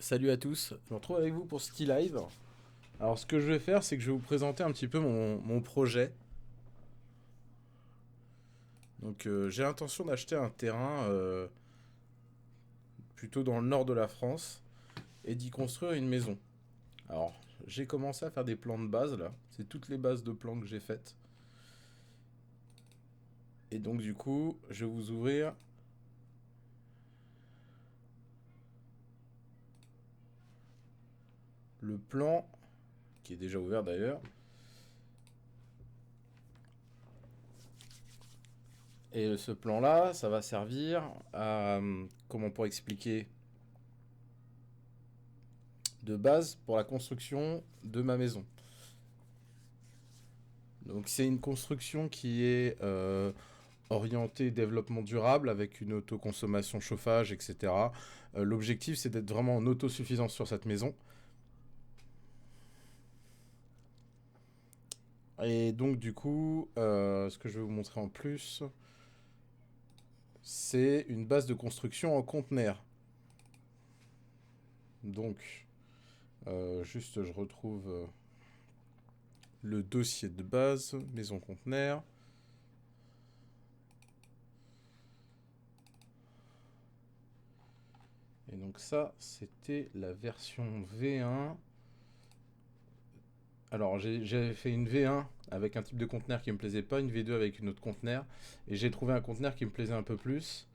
Salut à tous, je me retrouve avec vous pour Ski Live. Alors ce que je vais faire, c'est que je vais vous présenter un petit peu mon projet. Donc j'ai l'intention d'acheter un terrain plutôt dans le nord de la France et d'y construire une maison. Alors j'ai commencé à faire des plans de base là, c'est toutes les bases de plans que j'ai faites. Et donc du coup, je vais vous ouvrir le plan, qui est déjà ouvert d'ailleurs. Et ce plan-là, ça va servir à, comment on pourrait expliquer, de base pour la construction de ma maison. Donc c'est une construction qui est orientée développement durable avec une autoconsommation chauffage, etc. L'objectif c'est d'être vraiment en autosuffisance sur cette maison. Et donc du coup, ce que je vais vous montrer en plus, c'est une base de construction en conteneur. Donc, juste je retrouve le dossier de base, maison conteneur. Et donc ça, c'était la version V1. Alors j'avais fait une V1 avec un type de conteneur qui me plaisait pas, une V2 avec une autre conteneur, et j'ai trouvé un conteneur qui me plaisait un peu plus.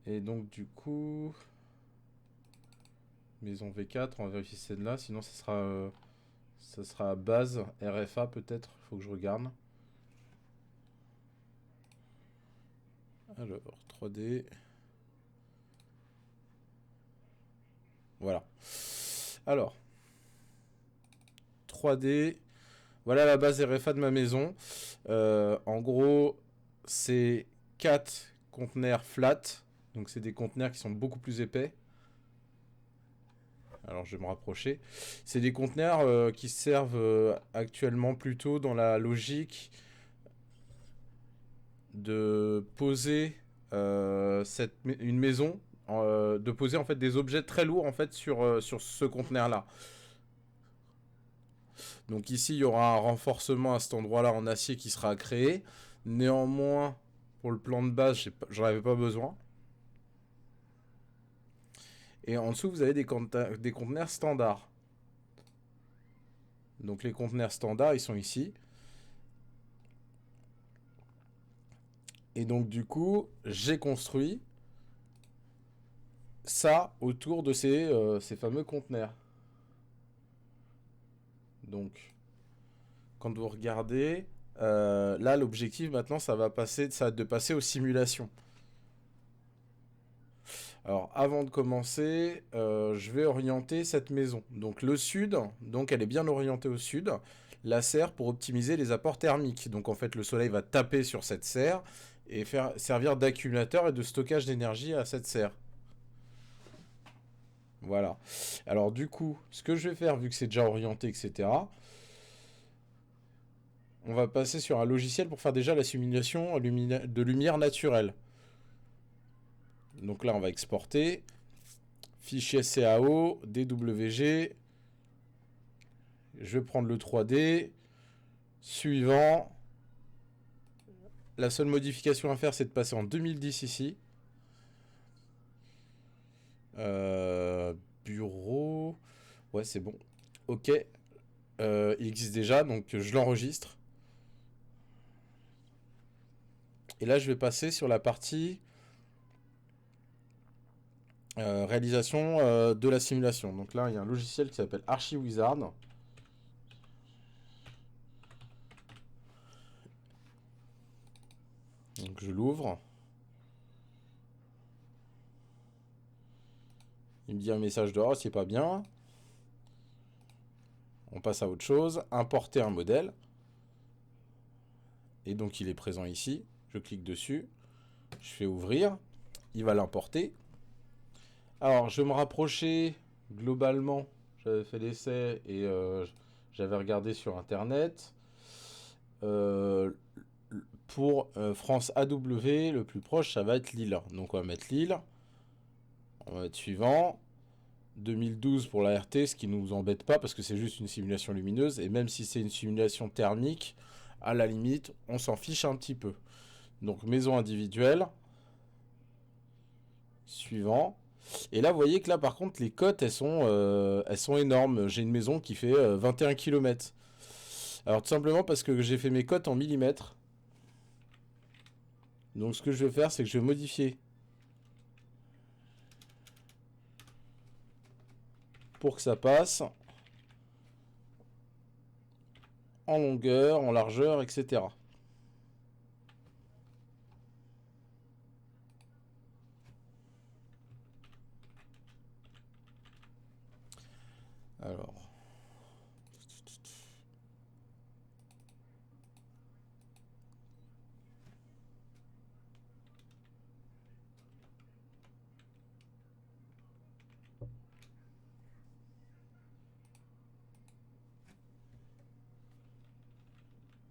Et donc du coup, maison V4, on va vérifier celle-là, sinon ça sera base RFA peut-être, faut que je regarde. Alors 3D, voilà. Alors 3D, voilà la base RFA de ma maison. En gros, c'est 4 conteneurs flat, donc c'est des conteneurs qui sont beaucoup plus épais. Alors je vais me rapprocher. C'est des conteneurs qui servent actuellement plutôt dans la logique de poser une maison, de poser en fait des objets très lourds en fait sur ce conteneur-là. Donc ici il y aura un renforcement à cet endroit-là en acier qui sera créé. Néanmoins, pour le plan de base, j'en avais pas besoin. Et en dessous, vous avez des conteneurs standards. Donc les conteneurs standards, ils sont ici. Et donc du coup, j'ai construit ça autour de ces fameux conteneurs. Donc, quand vous regardez, là, l'objectif maintenant, ça va de passer aux simulations. Alors, avant de commencer, je vais orienter cette maison. Donc, le sud, donc elle est bien orientée au sud. La serre pour optimiser les apports thermiques. Donc, en fait, le soleil va taper sur cette serre et servir d'accumulateur et de stockage d'énergie à cette serre. Voilà. Alors du coup, ce que je vais faire, vu que c'est déjà orienté, etc., on va passer sur un logiciel pour faire déjà la simulation de lumière naturelle. Donc là, on va exporter. Fichier CAO, DWG. Je vais prendre le 3D. Suivant. La seule modification à faire, c'est de passer en 2010 ici. Bureau. Ouais, c'est bon. Ok. Il existe déjà, donc je l'enregistre. Et là, je vais passer sur la partie réalisation de la simulation. Donc là, il y a un logiciel qui s'appelle ArchiWizard. Donc je l'ouvre. Il me dit un message dehors, c'est pas bien. On passe à autre chose. Importer un modèle. Et donc il est présent ici. Je clique dessus. Je fais ouvrir. Il va l'importer. Alors je vais me rapprocher globalement. J'avais fait l'essai et j'avais regardé sur internet. Pour France AW, le plus proche, ça va être Lille. Donc on va mettre Lille. On va mettre suivant. 2012 pour la RT, ce qui nous embête pas parce que c'est juste une simulation lumineuse. Et même si c'est une simulation thermique, à la limite, on s'en fiche un petit peu. Donc maison individuelle. Suivant. Et là, vous voyez que là, par contre, les cotes, elles sont énormes. J'ai une maison qui fait 21 km. Alors, tout simplement parce que j'ai fait mes cotes en millimètres. Donc, ce que je vais faire, c'est que je vais modifier pour que ça passe en longueur, en largeur, etc. Alors.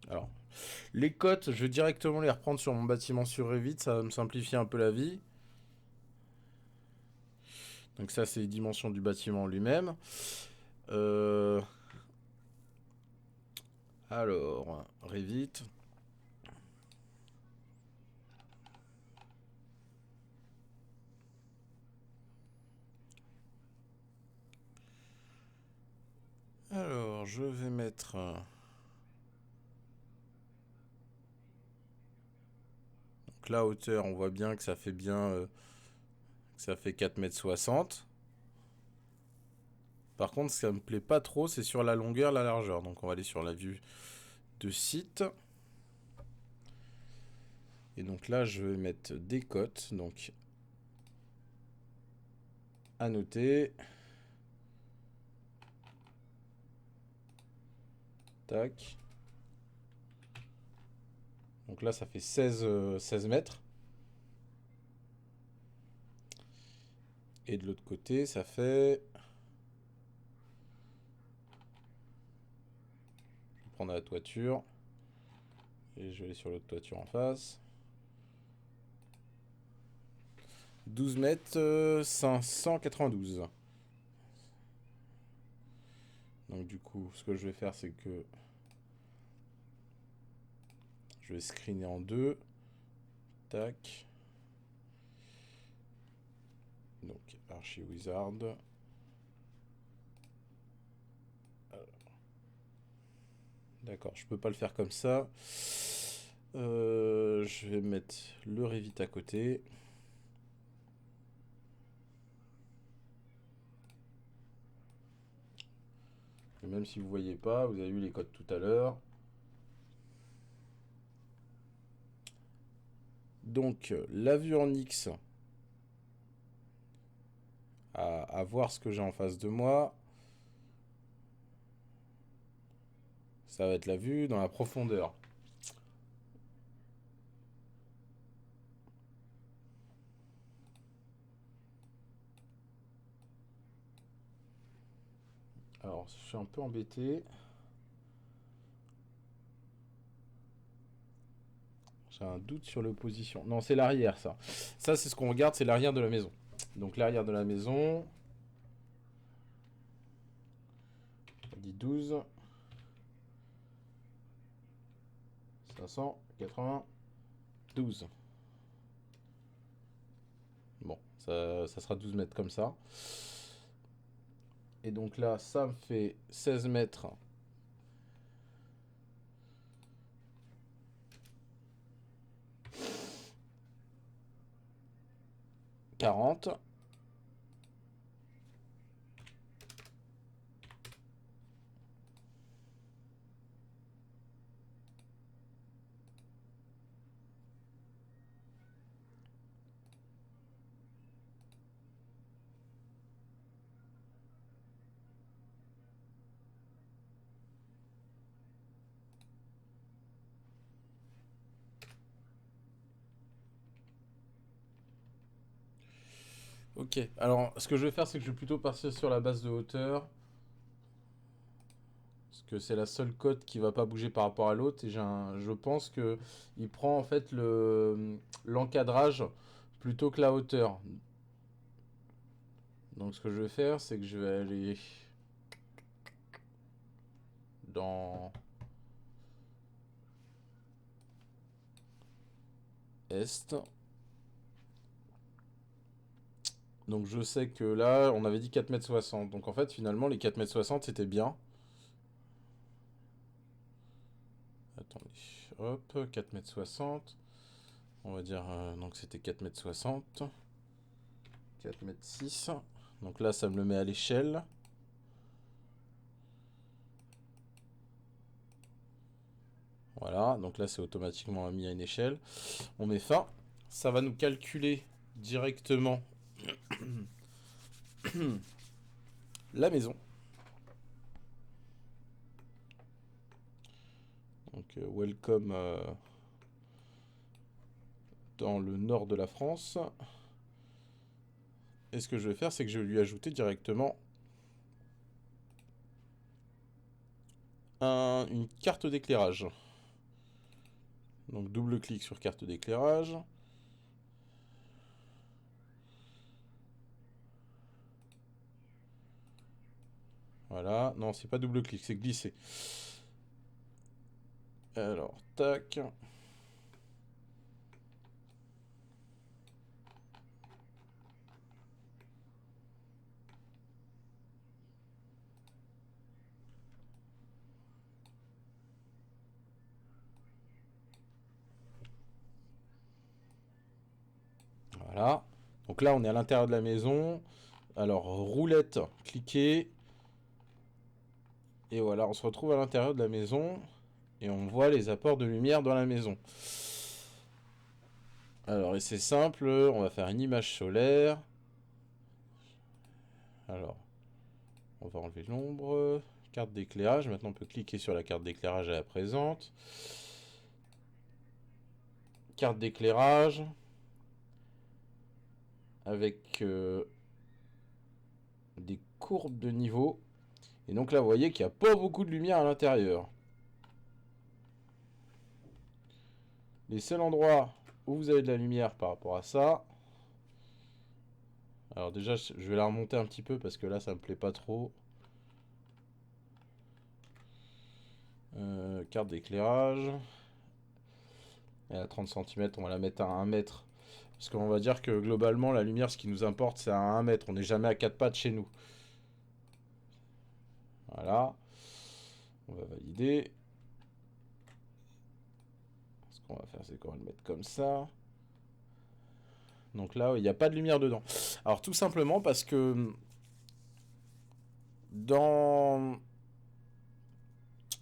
Alors, les cotes, je vais directement les reprendre sur mon bâtiment sur Revit, ça va me simplifier un peu la vie. Donc ça, c'est les dimensions du bâtiment lui-même. Alors, Revit. Alors, je vais mettre... Donc la hauteur, on voit bien que ça fait bien... que ça fait 4,60 m. Par contre, ce qui me plaît pas trop, c'est sur la longueur, la largeur. Donc on va aller sur la vue de site. Et donc là, je vais mettre des cotes. Donc, à noter. Tac. Donc là, ça fait 16 mètres. Et de l'autre côté, ça fait... Je vais prendre la toiture. Et je vais aller sur l'autre toiture en face. 12 mètres 592. Donc du coup, ce que je vais faire, c'est que je vais screener en deux. Tac. Donc, Archiwizard. D'accord, je peux pas le faire comme ça. Je vais mettre le Revit à côté. Et même si vous voyez pas, vous avez eu les codes tout à l'heure. Donc, la vue en X, à voir ce que j'ai en face de moi. Ça va être la vue dans la profondeur. Alors, je suis un peu embêté. J'ai un doute sur l'opposition. Non, c'est l'arrière, ça. Ça, c'est ce qu'on regarde, c'est l'arrière de la maison. Donc, l'arrière de la maison. On dit 12. 592. Bon, ça sera 12 mètres comme ça. Et donc là, ça me fait 16 mètres. « 40. Ok, alors ce que je vais faire, c'est que je vais plutôt partir sur la base de hauteur. Parce que c'est la seule cote qui va pas bouger par rapport à l'autre. Et je pense que il prend en fait l'encadrage plutôt que la hauteur. Donc ce que je vais faire, c'est que je vais aller dans Est. Donc je sais que là, on avait dit 4,60 m. Donc en fait, finalement, les 4,60 m, c'était bien. Attendez. Hop, 4,60 m. On va dire, donc c'était 4,60 m. 4,6 m. Donc là, ça me le met à l'échelle. Voilà, donc là, c'est automatiquement mis à une échelle. On met fin. Ça va nous calculer directement la maison. Donc, welcome dans le nord de la France. Et ce que je vais faire, c'est que je vais lui ajouter directement une carte d'éclairage. Donc double clic sur carte d'éclairage. Voilà, non, c'est pas double clic, c'est glisser. Alors, tac. Voilà. Donc là, on est à l'intérieur de la maison. Alors, roulette, cliquez. Et voilà, on se retrouve à l'intérieur de la maison. Et on voit les apports de lumière dans la maison. Alors, et c'est simple, on va faire une image solaire. Alors, on va enlever l'ombre. Carte d'éclairage. Maintenant, on peut cliquer sur la carte d'éclairage à la présente. Carte d'éclairage. Avec des courbes de niveau. Et donc là, vous voyez qu'il n'y a pas beaucoup de lumière à l'intérieur. Les seuls endroits où vous avez de la lumière par rapport à ça. Alors déjà, je vais la remonter un petit peu parce que là, ça me plaît pas trop. Carte d'éclairage. Et à 30 cm, on va la mettre à 1 mètre. Parce qu'on va dire que globalement, la lumière, ce qui nous importe, c'est à 1 mètre. On n'est jamais à 4 pattes chez nous. Voilà. On va valider. Ce qu'on va faire, c'est qu'on va le mettre comme ça. Donc là, il n'y a pas de lumière dedans. Alors tout simplement parce que dans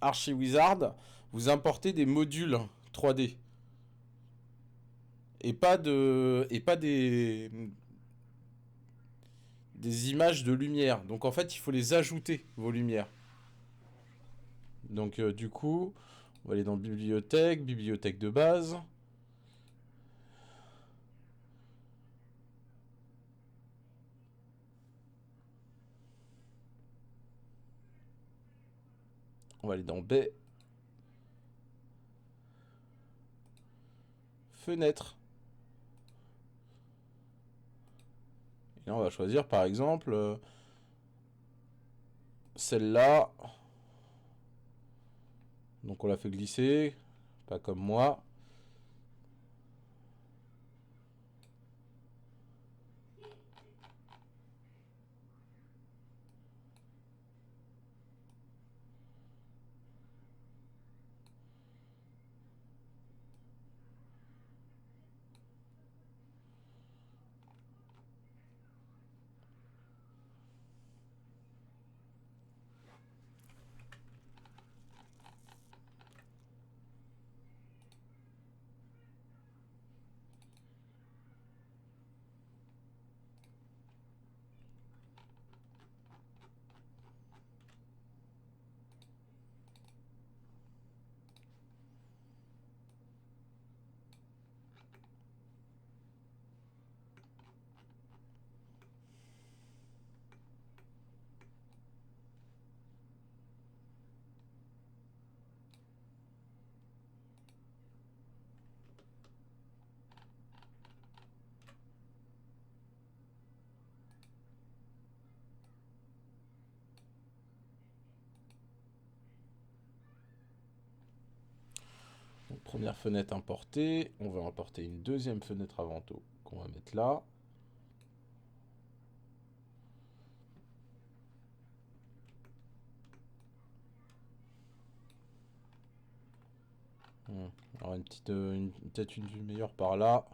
ArchiWizard, vous importez des modules 3D. Et pas des images de lumière. Donc en fait, il faut les ajouter, vos lumières. Donc du coup, on va aller dans bibliothèque, bibliothèque de base. On va aller dans B. Fenêtre. Et là, on va choisir par exemple celle-là. Donc on la fait glisser, pas comme moi. Première fenêtre importée. On va importer une deuxième fenêtre à vento qu'on va mettre là. Alors peut-être une vue meilleure par là.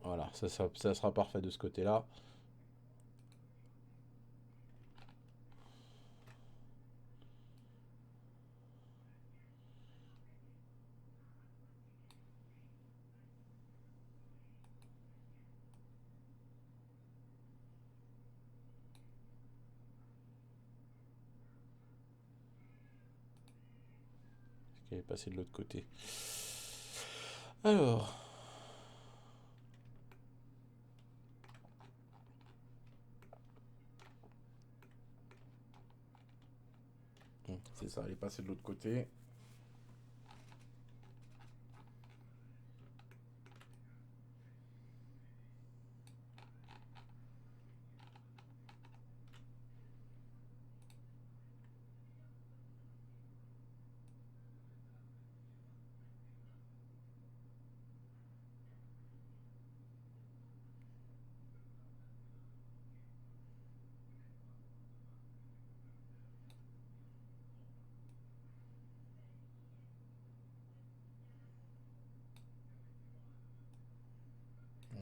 Voilà, ça sera parfait de ce côté-là. Parce qu'elle est passée de l'autre côté. Alors. C'est ça, elle est passée de l'autre côté.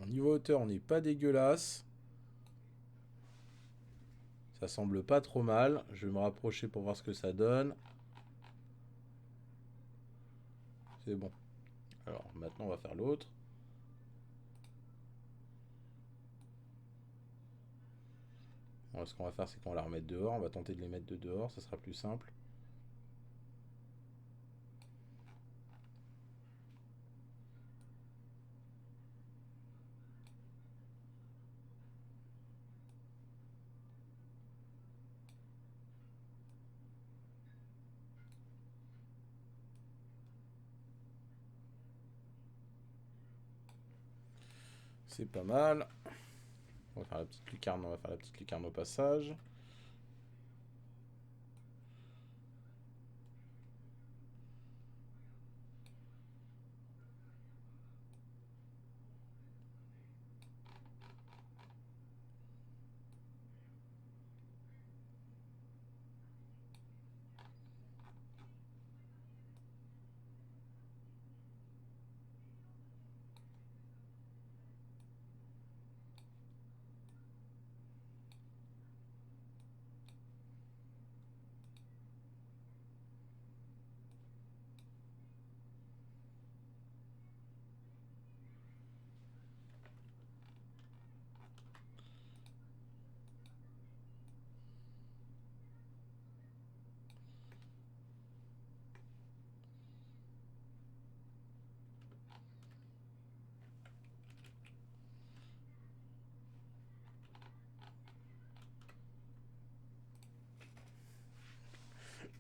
Au niveau hauteur, on n'est pas dégueulasse. Ça semble pas trop mal. Je vais me rapprocher pour voir ce que ça donne. C'est bon. Alors maintenant on va faire l'autre. Alors, ce qu'on va faire, c'est qu'on va la remettre dehors. On va tenter de les mettre de dehors, ça sera plus simple. C'est pas mal. On va faire la petite lucarne, on va faire la petite lucarne au passage.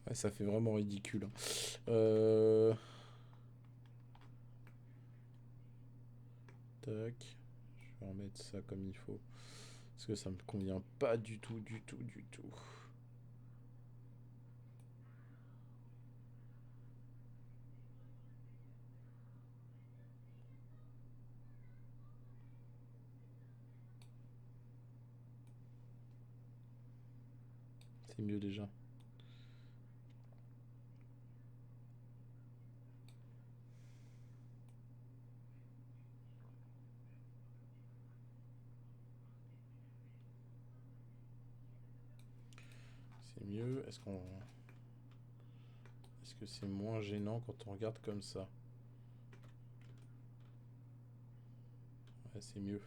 Ouais, ça fait vraiment ridicule. Tac. Je vais remettre ça comme il faut. Parce que ça me convient pas du tout, du tout, du tout. C'est mieux déjà. C'est mieux. Est-ce que c'est moins gênant quand on regarde comme ça? Ouais, c'est mieux.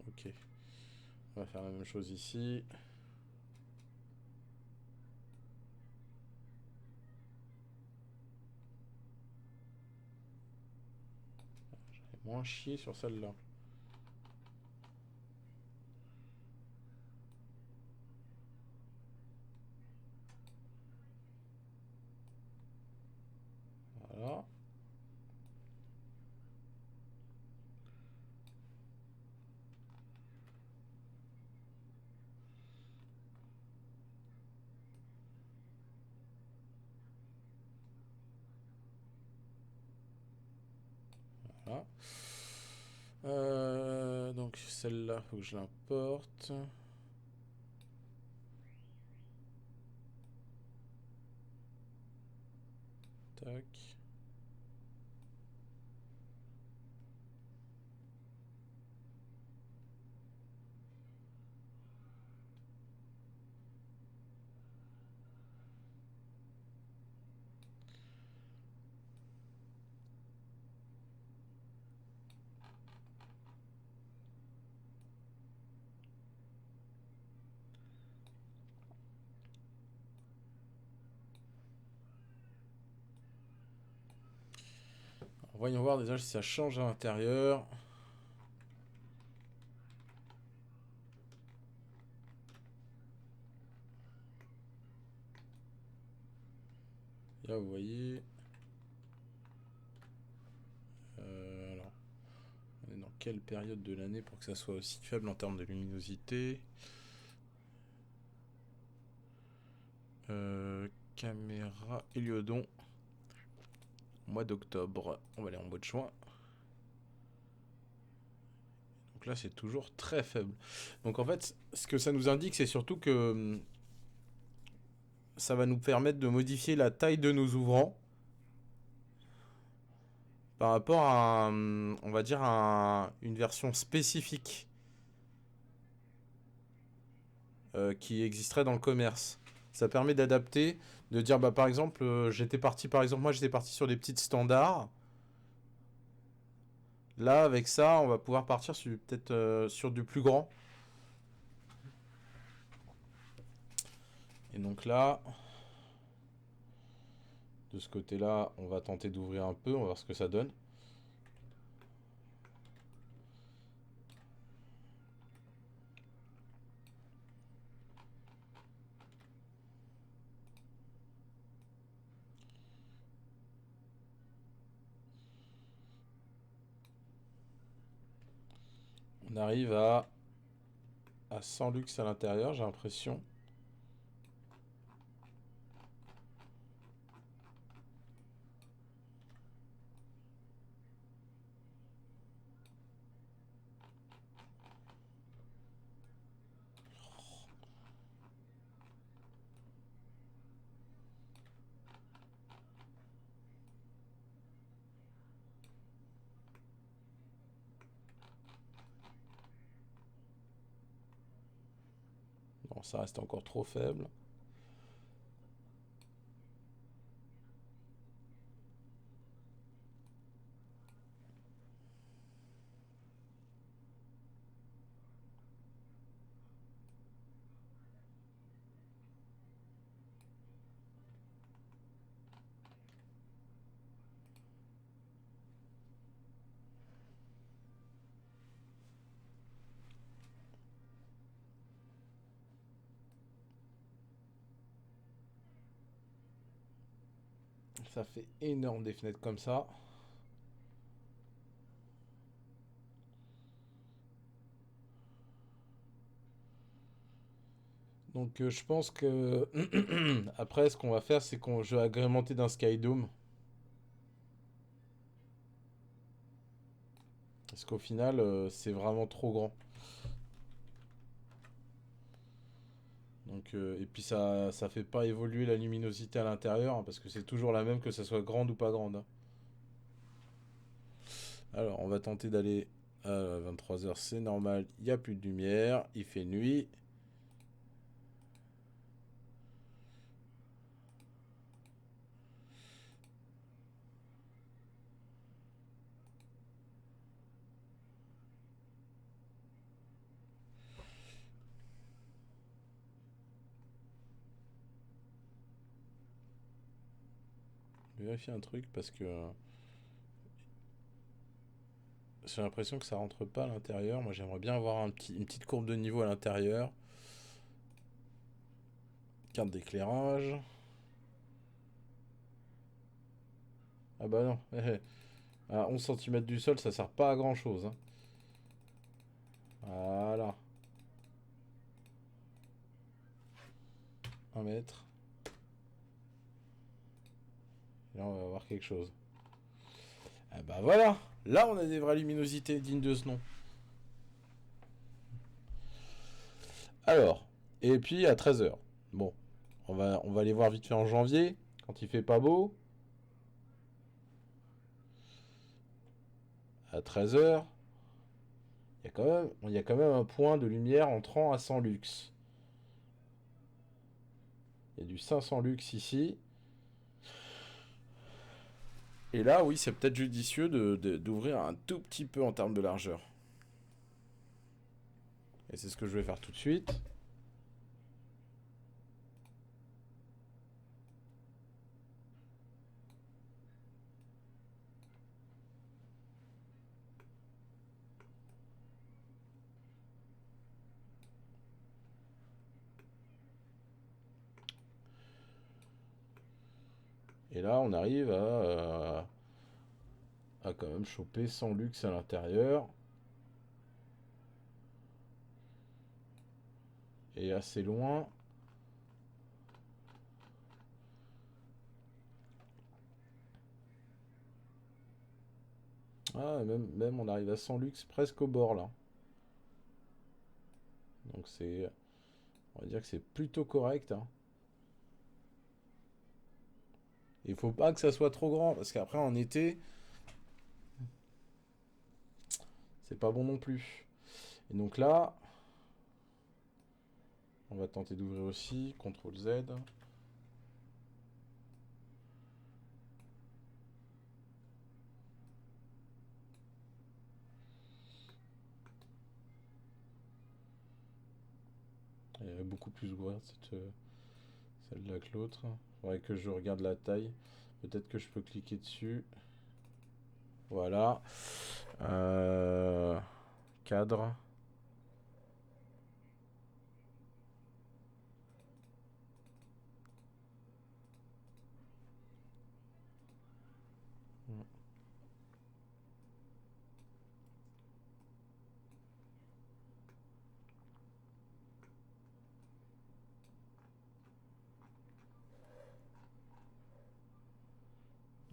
Ok. On va faire la même chose ici. J'avais moins chier sur celle-là. Voilà. Voilà. Donc celle-là, faut que je l'importe. Tac. Alors, voyons voir déjà si ça change à l'intérieur. Là, vous voyez. Alors, on est dans quelle période de l'année pour que ça soit aussi faible en termes de luminosité? Caméra Héliodon. Mois d'octobre. On va aller en mois de juin. Donc là, c'est toujours très faible. Donc en fait, ce que ça nous indique, c'est surtout que ça va nous permettre de modifier la taille de nos ouvrants par rapport à, on va dire, une version spécifique qui existerait dans le commerce. Ça permet d'adapter, de dire, bah, par exemple, moi j'étais parti sur des petites standards. Là, avec ça, on va pouvoir partir sur peut-être sur du plus grand. Et donc là, de ce côté-là, on va tenter d'ouvrir un peu, on va voir ce que ça donne. On arrive à 100 lux à l'intérieur, j'ai l'impression. Bon, ça reste encore trop faible. Ça fait énorme des fenêtres comme ça. Donc je pense que après ce qu'on va faire c'est qu'on je vais agrémenter d'un Skydome. Parce qu'au final c'est vraiment trop grand. Donc, et puis ça fait pas évoluer la luminosité à l'intérieur hein, parce que c'est toujours la même que ça soit grande ou pas grande, hein. Alors on va tenter d'aller à 23h, c'est normal, il n'y a plus de lumière, il fait nuit. Je vais vérifier un truc parce que j'ai l'impression que ça rentre pas à l'intérieur. Moi j'aimerais bien avoir une petite courbe de niveau à l'intérieur. Carte d'éclairage. Ah bah non. À 11 cm du sol, ça sert pas à grand chose, hein. Voilà. 1 mètre. Et là, on va avoir quelque chose. Ah bah voilà. Là, on a des vraies luminosités dignes de ce nom. Alors, et puis à 13h. Bon, on va aller voir vite fait en janvier, quand il fait pas beau. À 13h, il y a quand même un point de lumière entrant à 100 lux. Il y a du 500 lux ici. Et là, oui, c'est peut-être judicieux d'ouvrir un tout petit peu en termes de largeur. Et c'est ce que je vais faire tout de suite. Et là, on arrive à quand même choper 100 lux à l'intérieur. Et assez loin. Ah, même on arrive à 100 lux presque au bord là. Donc c'est... On va dire que c'est plutôt correct. Hein. Il faut pas que ça soit trop grand, parce qu'après en été, c'est pas bon non plus. Et donc là, on va tenter d'ouvrir aussi, CTRL Z. Elle est beaucoup plus ouverte celle-là que l'autre. Il faudrait que je regarde la taille. Peut-être que je peux cliquer dessus. Voilà. Cadre.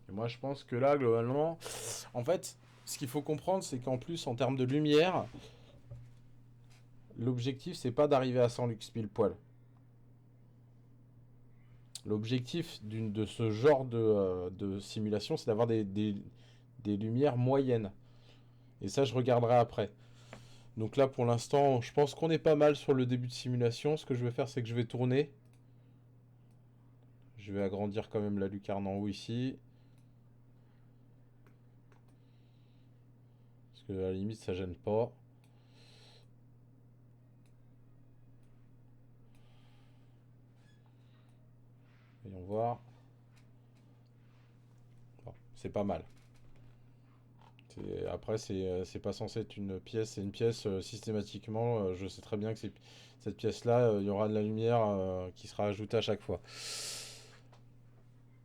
Et moi, je pense que là, globalement, en fait, ce qu'il faut comprendre, c'est qu'en plus, en termes de lumière, l'objectif, c'est pas d'arriver à 100 lux pile poil. L'objectif de ce genre de simulation, c'est d'avoir des lumières moyennes. Et ça, je regarderai après. Donc là, pour l'instant, je pense qu'on est pas mal sur le début de simulation. Ce que je vais faire, c'est que je vais tourner. Je vais agrandir quand même la lucarne en haut ici. Parce que à la limite, ça gêne pas. Voyons voir. Bon, c'est pas mal. Après, c'est pas censé être une pièce. C'est une pièce systématiquement. Je sais très bien que cette pièce-là, il y aura de la lumière qui sera ajoutée à chaque fois.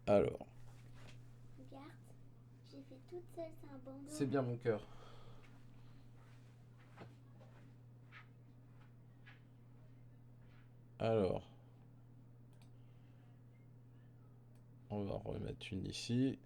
Alors. Regarde, j'ai fait toute seule, c'est un bandeau. C'est bien mon cœur. Alors. On va en remettre une ici.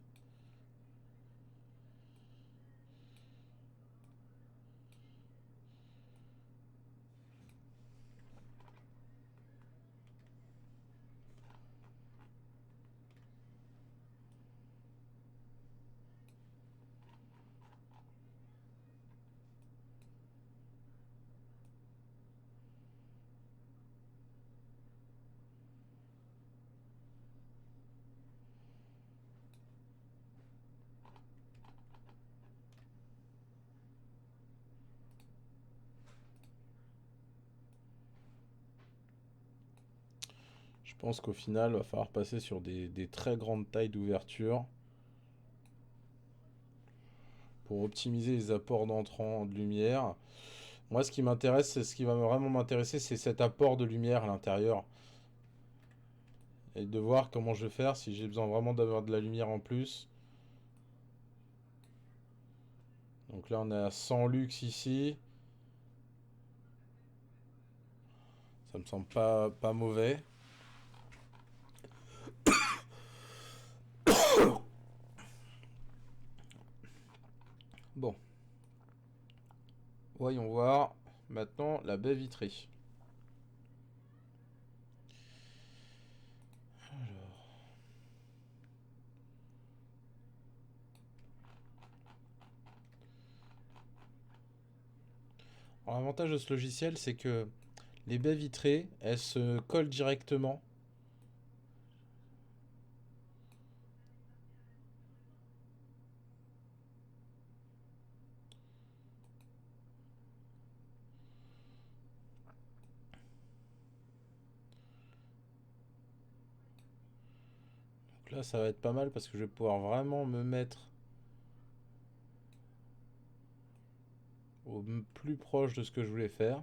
Je pense qu'au final, il va falloir passer sur des très grandes tailles d'ouverture pour optimiser les apports d'entrant de lumière. Moi, ce qui m'intéresse, c'est ce qui va vraiment m'intéresser, c'est cet apport de lumière à l'intérieur. Et de voir comment je vais faire, si j'ai besoin vraiment d'avoir de la lumière en plus. Donc là, on est à 100 lux ici. Ça me semble pas mauvais. voyons voir. Maintenant, la baie vitrée. Alors, l'avantage de ce logiciel, c'est que les baies vitrées, elles se collent directement. Donc là, ça va être pas mal parce que je vais pouvoir vraiment me mettre au plus proche de ce que je voulais faire.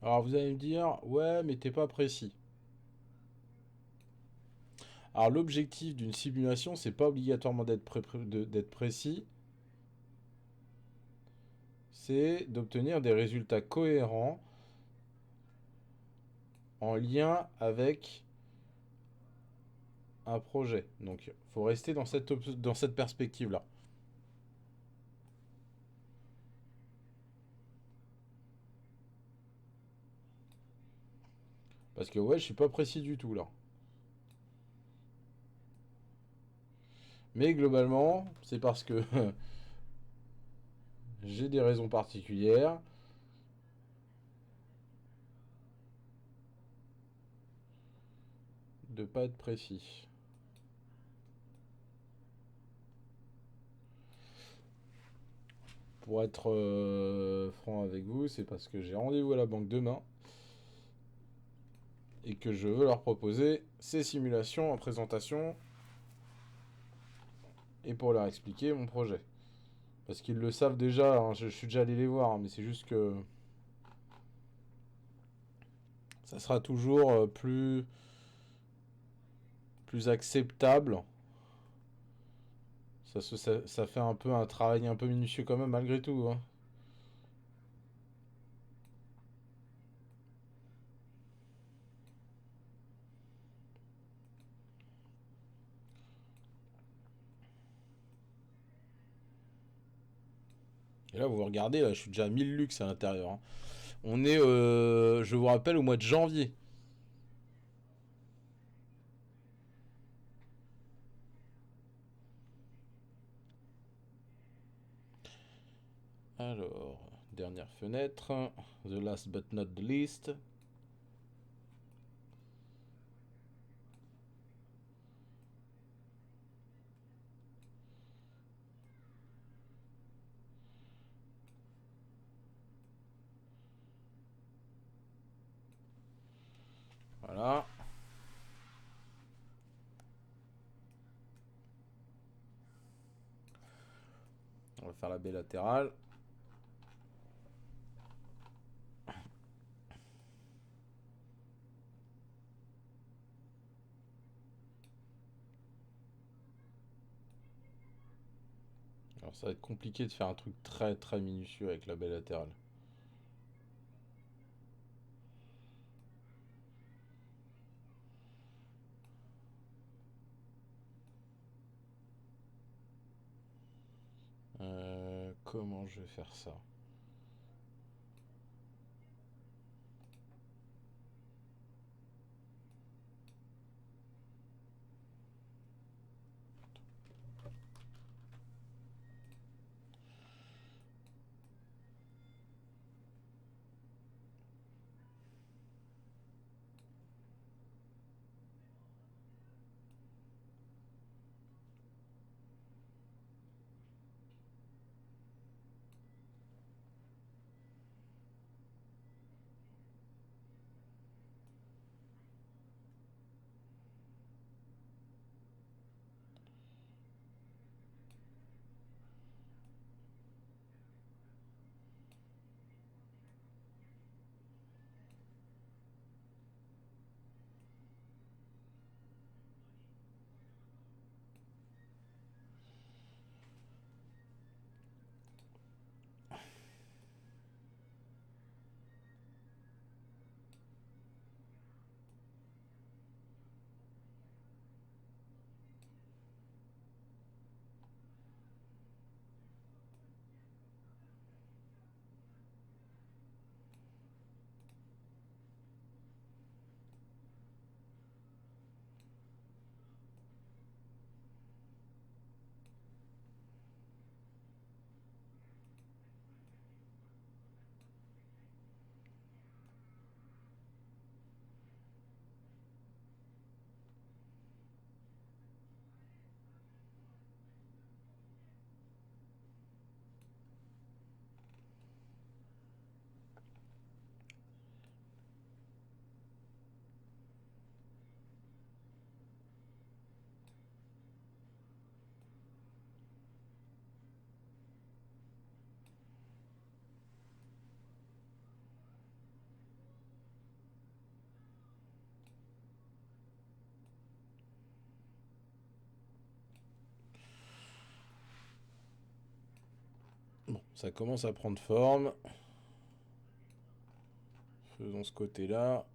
Alors vous allez me dire, ouais, mais t'es pas précis. Alors l'objectif d'une simulation, c'est pas obligatoirement d'être précis, c'est d'obtenir des résultats cohérents en lien avec un projet. Donc il faut rester dans cette perspective-là. Parce que ouais, je suis pas précis du tout là. Mais globalement, c'est parce que j'ai des raisons particulières de pas être précis. Pour être franc avec vous, c'est parce que j'ai rendez-vous à la banque demain et que je veux leur proposer ces simulations en présentation et pour leur expliquer mon projet. Parce qu'ils le savent déjà, hein, je suis déjà allé les voir, hein, mais c'est juste que ça sera toujours plus acceptable. Ça fait un peu un travail un peu minutieux quand même malgré tout, hein. Et là, vous regardez, là, je suis déjà à 1000 lux à l'intérieur, hein. On est, je vous rappelle, au mois de janvier. Alors, dernière fenêtre. The last but not the least. Voilà. On va faire la baie latérale. Alors ça va être compliqué de faire un truc très très minutieux avec la baie latérale. Comment je vais faire ça? Bon, ça commence à prendre forme. Faisons ce côté-là.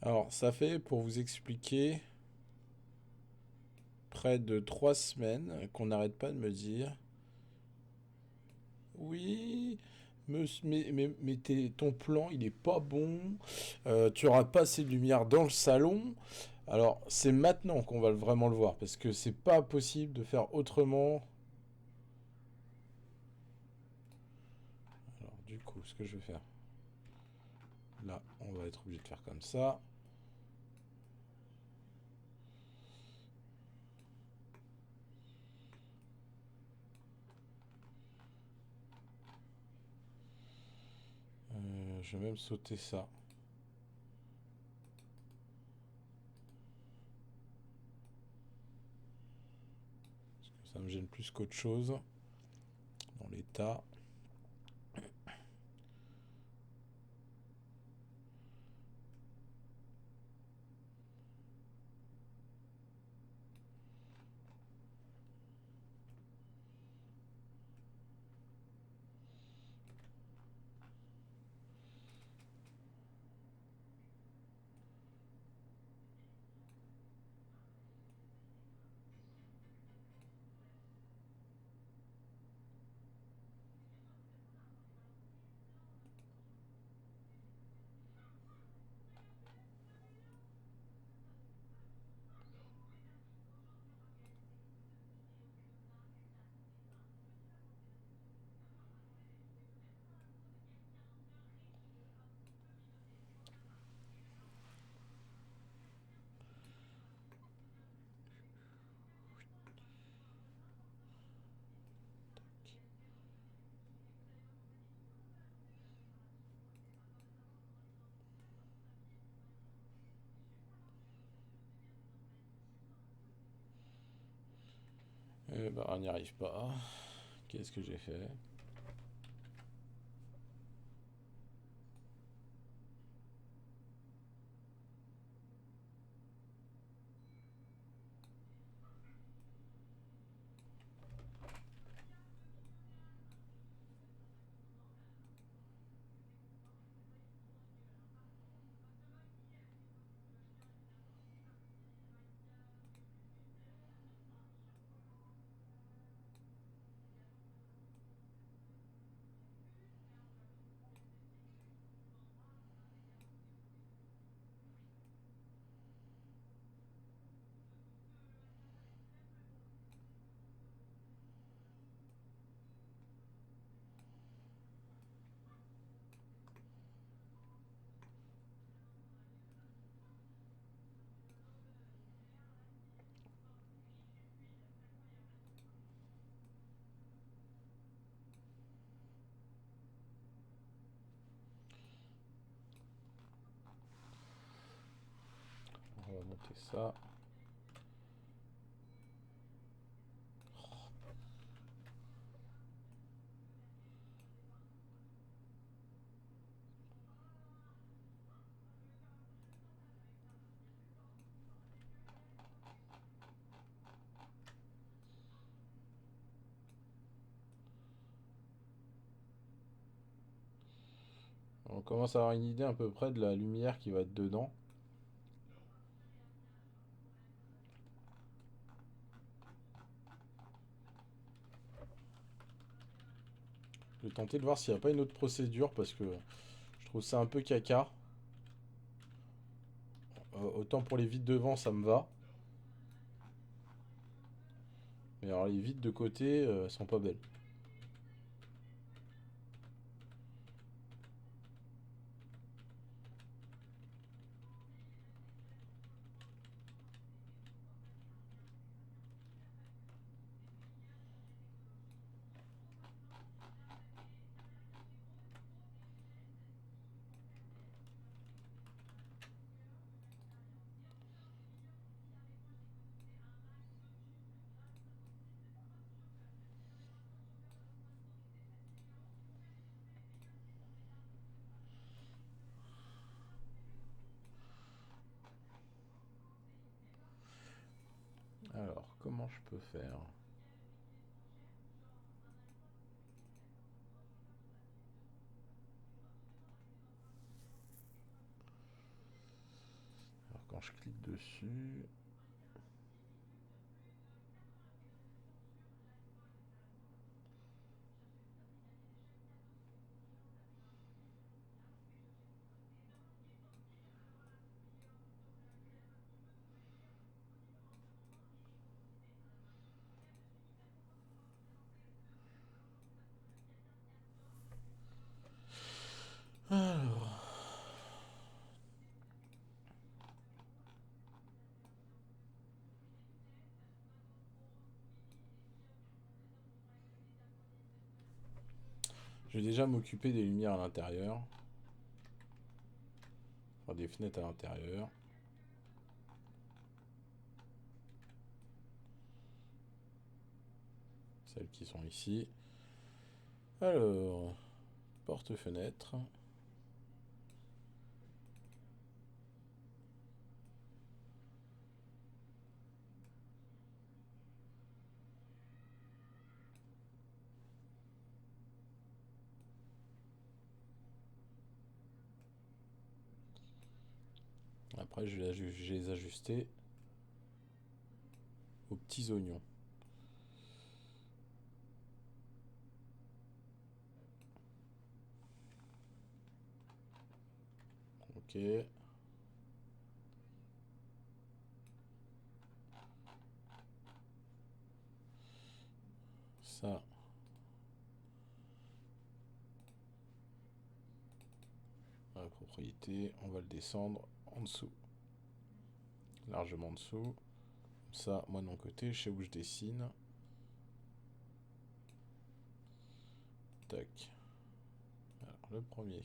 Alors, ça fait, pour vous expliquer, près de 3 semaines qu'on n'arrête pas de me dire, oui, ton plan, il est pas bon, tu auras pas assez de lumière dans le salon. Alors, c'est maintenant qu'on va vraiment le voir, parce que c'est pas possible de faire autrement. Alors, du coup, ce que je vais faire, là, on va être obligé de faire comme ça. Je vais même sauter ça. Parce que ça me gêne plus qu'autre chose dans l'état. Eh ben, on n'y arrive pas. Qu'est-ce que j'ai fait? On va monter ça. On commence à avoir une idée à peu près de la lumière qui va être dedans. Je vais tenter de voir s'il n'y a pas une autre procédure parce que je trouve ça un peu caca. Autant pour les vitres devant, ça me va. Mais alors les vitres de côté, elles sont pas belles. Alors, comment je peux faire? Alors, quand je clique dessus... Alors... Je vais déjà m'occuper des lumières à l'intérieur. Enfin, des fenêtres à l'intérieur. Celles qui sont ici. Alors... Porte-fenêtre. Après, je vais les ajuster aux petits oignons. Ok. Ça. La propriété, on va le descendre en dessous. Largement en dessous. Ça, moi de mon côté, je sais où je dessine. Tac. Alors, le premier.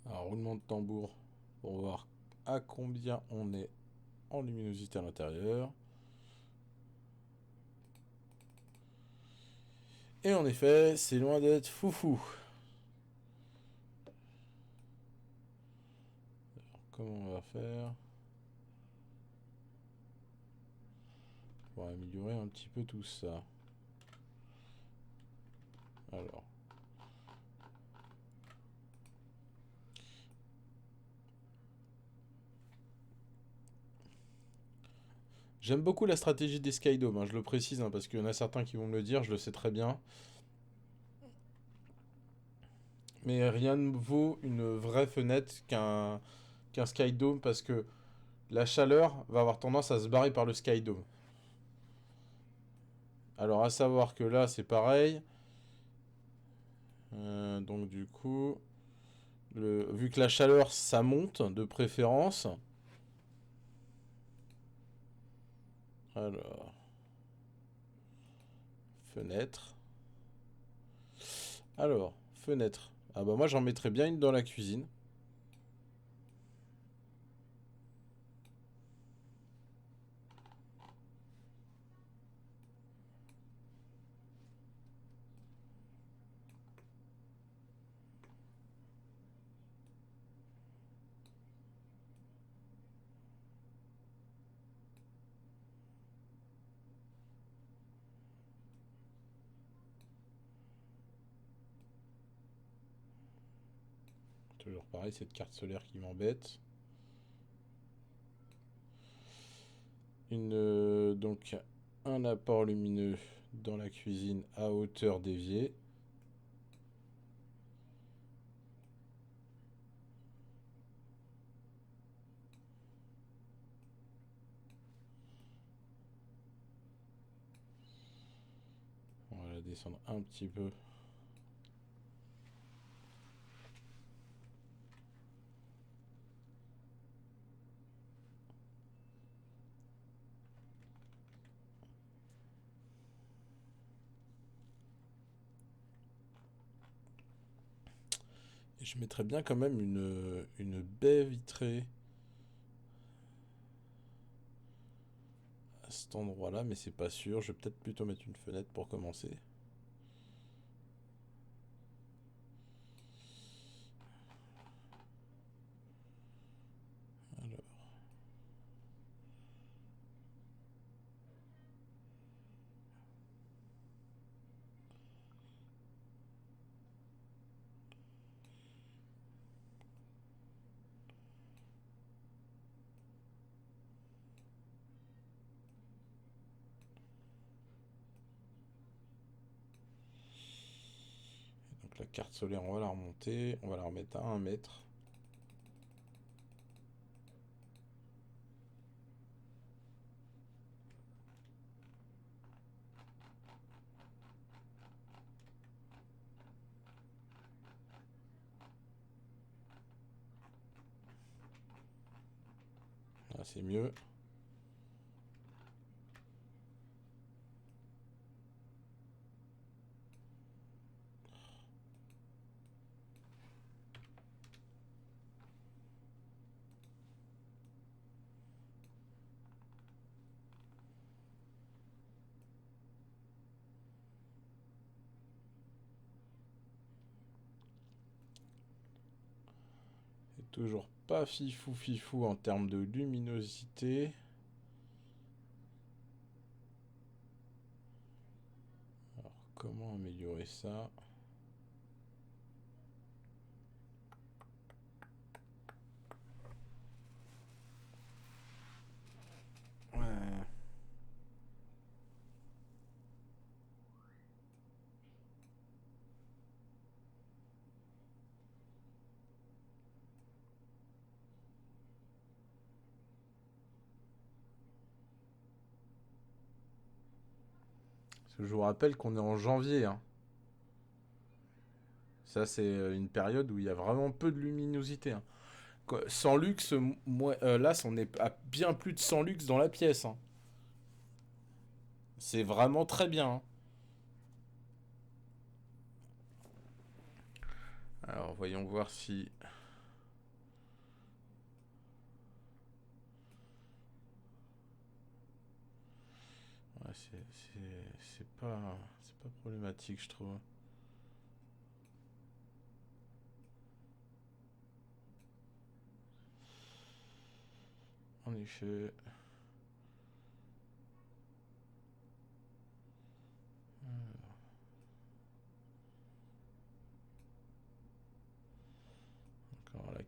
Alors, roulement de tambour pour voir à combien on est en luminosité à l'intérieur. Et en effet, c'est loin d'être foufou. Alors, comment on va faire? pour améliorer un petit peu tout ça. Alors. J'aime beaucoup la stratégie des Skydomes, hein, je le précise, hein, parce qu'il y en a certains qui vont me le dire, je le sais très bien. Mais rien ne vaut une vraie fenêtre qu'un Skydome, parce que la chaleur va avoir tendance à se barrer par le Skydome. Alors à savoir que là c'est pareil. Donc du coup, vu que la chaleur ça monte de préférence. Alors, fenêtre. Alors, fenêtre. Ah bah moi j'en mettrais bien une dans la cuisine. Toujours pareil, cette carte solaire qui m'embête. Donc un apport lumineux dans la cuisine à hauteur déviée. On va la descendre un petit peu. Et je mettrais bien quand même une baie vitrée à cet endroit-là, mais c'est pas sûr. Je vais peut-être plutôt mettre une fenêtre pour commencer. Alors. Donc la carte solaire, on va la remonter. On va la remettre à 1 mètre. Là, c'est mieux. C'est toujours pas fifou fifou en termes de luminosité. Alors, comment améliorer ça? Ouais. Parce que je vous rappelle qu'on est en janvier, hein. Ça, c'est une période où il y a vraiment peu de luminosité, hein. Sans luxe, là, on est à bien plus de 100 lux dans la pièce, hein. C'est vraiment très bien, hein. Alors, voyons voir si... Ouais, c'est pas problématique, je trouve. En effet.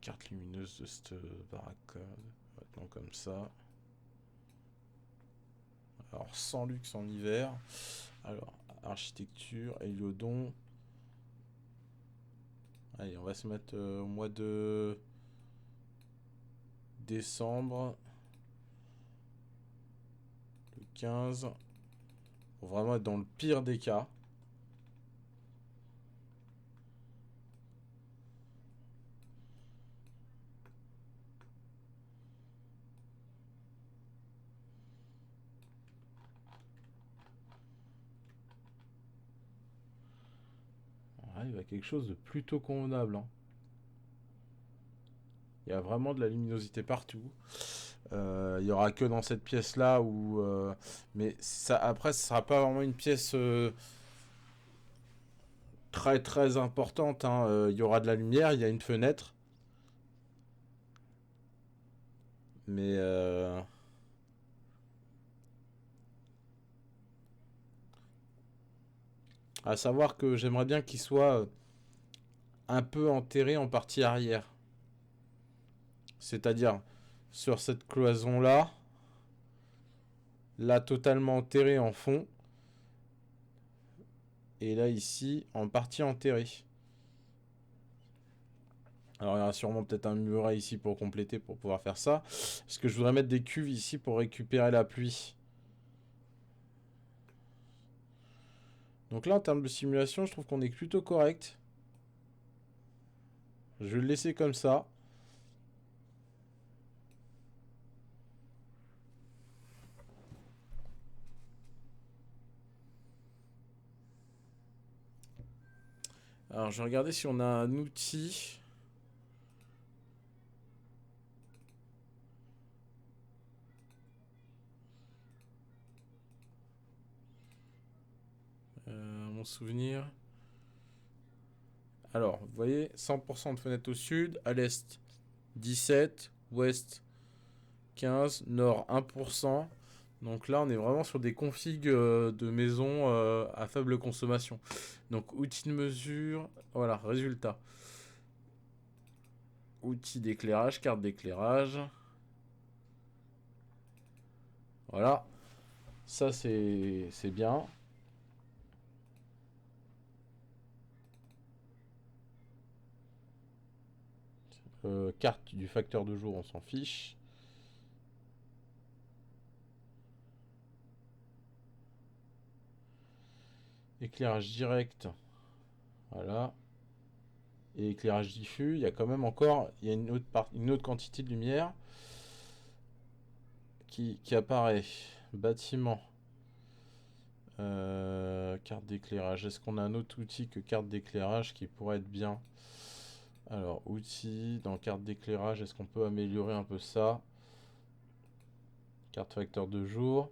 carte lumineuse de cette baraque. Maintenant comme ça. Alors sans luxe en hiver. Alors architecture, Hélodon. Allez, on va se mettre au mois de décembre. Le 15. Pour vraiment être dans le pire des cas. Ah, il y a quelque chose de plutôt convenable, hein. Il y a vraiment de la luminosité partout. Il y aura que dans cette pièce là où mais ça après ce sera pas vraiment une pièce très très importante, hein. Il y aura de la lumière, il y a une fenêtre, mais à savoir que j'aimerais bien qu'il soit un peu enterré en partie arrière, c'est-à-dire sur cette cloison là totalement enterré en fond, et là ici en partie enterré. Alors il y aura sûrement peut-être un muret ici pour compléter, pour pouvoir faire ça. Parce que je voudrais mettre des cuves ici pour récupérer la pluie. Donc là en termes de simulation, je trouve qu'on est plutôt correct. Je vais le laisser comme ça. Alors je vais regarder si on a un outil. Mon souvenir. Alors, vous voyez, 100% de fenêtres au sud, à l'est 17, ouest 15, nord 1%. Donc là, on est vraiment sur des configs de maisons à faible consommation. Donc, outils de mesure, voilà, résultat. Outils d'éclairage, carte d'éclairage. Voilà, ça c'est bien. Carte du facteur de jour, on s'en fiche. Éclairage direct, voilà. Et éclairage diffus, il y a quand même encore, il y a une autre quantité de lumière qui apparaît. Bâtiment. Carte d'éclairage. Est-ce qu'on a un autre outil que carte d'éclairage qui pourrait être bien? Alors, outils, dans carte d'éclairage, est-ce qu'on peut améliorer un peu ça? Carte facteur de jour.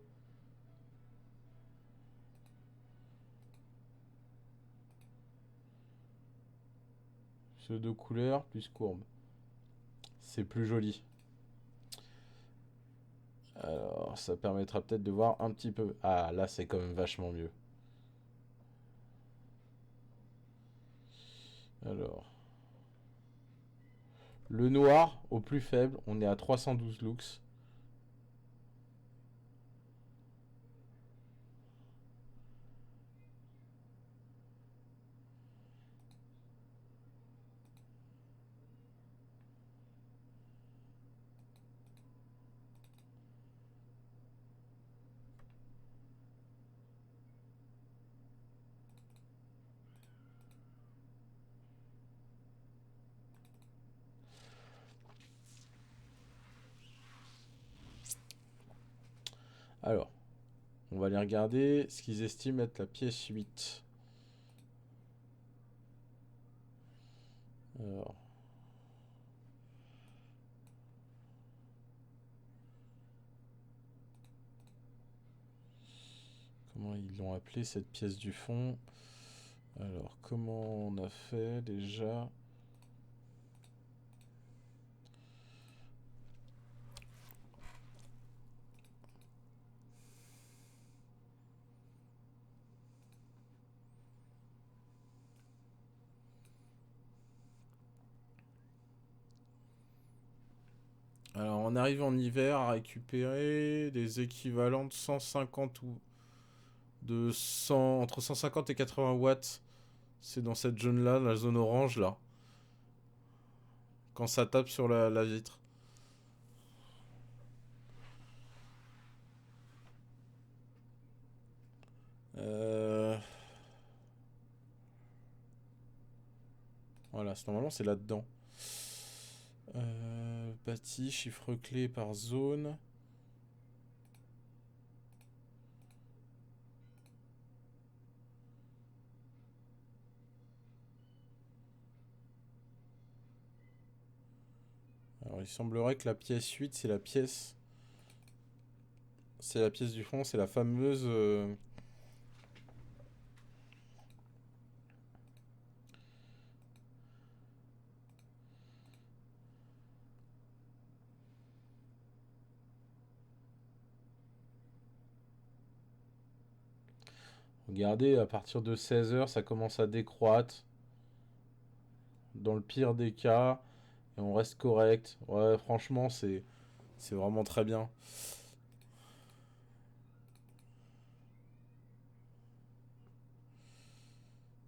Pseudo couleur plus courbe. C'est plus joli. Alors, ça permettra peut-être de voir un petit peu. Ah, là, c'est quand même vachement mieux. Alors, le noir, au plus faible, on est à 312 lux. Alors, on va aller regarder ce qu'ils estiment être la pièce 8. Alors, comment ils l'ont appelé cette pièce du fond? Alors, comment on a fait déjà? on arrive en hiver à récupérer des équivalents de 150 ou de 100, entre 150 et 80 watts. C'est dans cette zone-là, la zone orange là. Quand ça tape sur la vitre. Voilà, normalement c'est là-dedans. Bâti, chiffre clé par zone. Alors il semblerait que la pièce 8 c'est la pièce. C'est la pièce du fond, c'est la fameuse. Regardez, à partir de 16 h, ça commence à décroître. Dans le pire des cas, et on reste correct. Ouais, franchement, c'est vraiment très bien.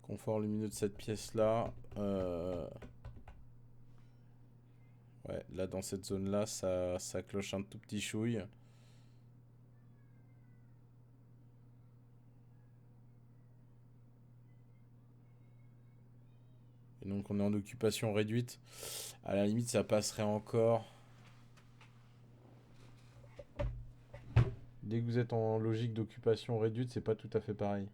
Confort lumineux de cette pièce-là. Ouais, là, dans cette zone-là, ça cloche un tout petit chouille. Et donc, on est en occupation réduite. À la limite, ça passerait encore. Dès que vous êtes en logique d'occupation réduite, c'est pas tout à fait pareil.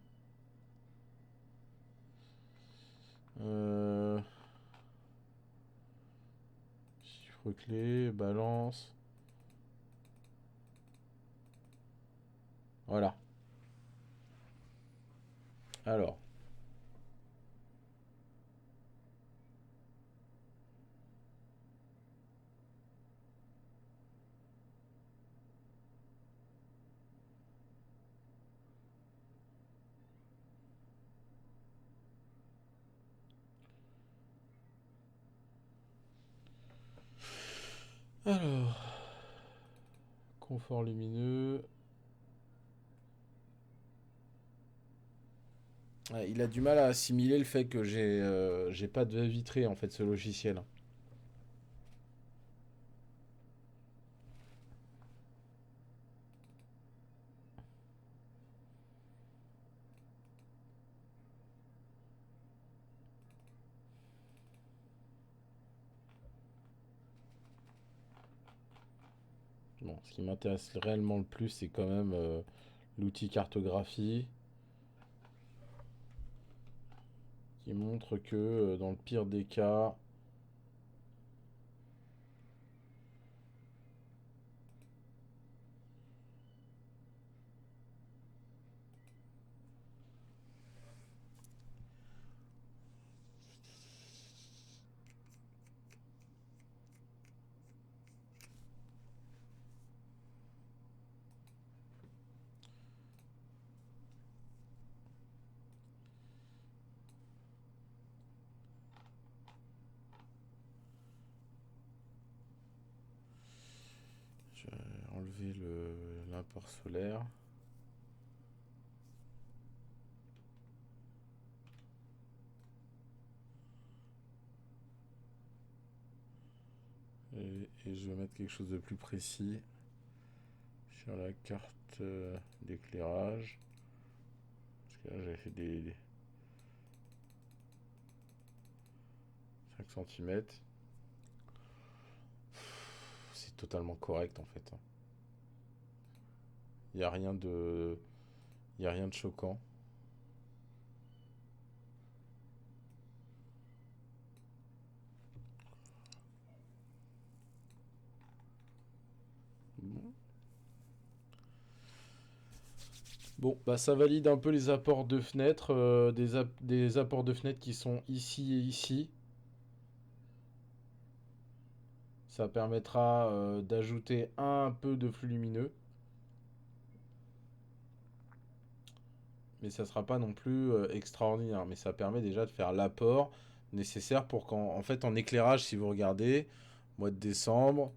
Chiffre clé, balance. Voilà. Alors. Alors. Confort lumineux. Ouais, il a du mal à assimiler le fait que j'ai pas de baie vitrée en fait ce logiciel. Bon, ce qui m'intéresse réellement le plus, c'est quand même l'outil cartographie qui montre que dans le pire des cas, je vais enlever l'import solaire. Et je vais mettre quelque chose de plus précis sur la carte d'éclairage. Parce que là, j'avais fait des 5 cm. C'est totalement correct en fait. Il n'y a rien de. Il y a rien de choquant. Bon, bah ça valide un peu les apports de fenêtres, des apports de fenêtres qui sont ici et ici. Ça permettra d'ajouter un peu de flux lumineux. Mais ça sera pas non plus extraordinaire. Mais ça permet déjà de faire l'apport nécessaire pour qu'en en fait en éclairage, si vous regardez, mois de décembre,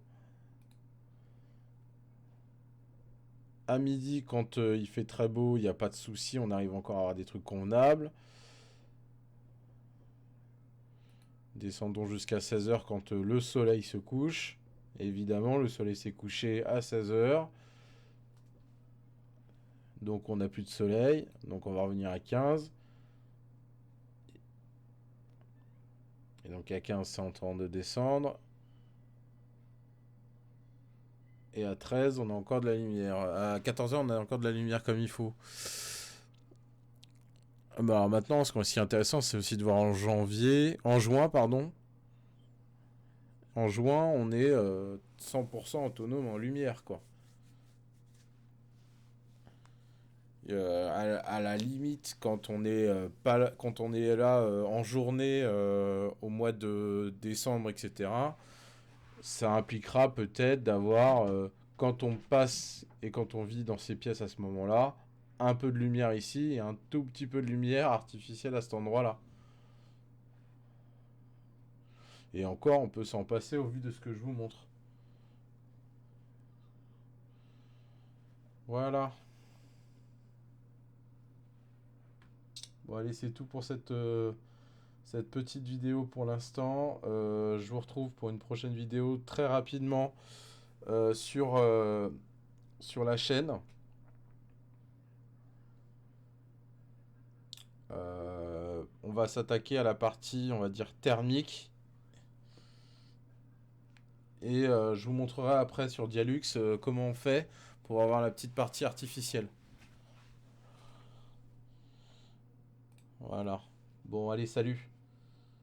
À midi, quand il fait très beau, il n'y a pas de souci, on arrive encore à avoir des trucs convenables. Descendons jusqu'à 16h quand le soleil se couche. Évidemment, le soleil s'est couché à 16h. Donc on n'a plus de soleil. Donc on va revenir à 15. Et donc à 15, c'est en train de descendre. Et à 13, on a encore de la lumière. À 14h, on a encore de la lumière comme il faut. Bah alors maintenant, ce qui est intéressant, c'est aussi de voir en juin, pardon. En juin, on est 100% autonome en lumière, quoi. À la limite, quand on est quand on est là en journée au mois de décembre, etc., ça impliquera peut-être d'avoir, quand on passe et quand on vit dans ces pièces à ce moment-là, un peu de lumière ici et un tout petit peu de lumière artificielle à cet endroit-là. Et encore, on peut s'en passer au vu de ce que je vous montre. Voilà. Bon, allez, c'est tout pour cette petite vidéo pour l'instant. Je vous retrouve pour une prochaine vidéo très rapidement sur la chaîne. On va s'attaquer à la partie, on va dire, thermique. Et je vous montrerai après sur Dialux comment on fait pour avoir la petite partie artificielle. Voilà. Bon, allez, salut.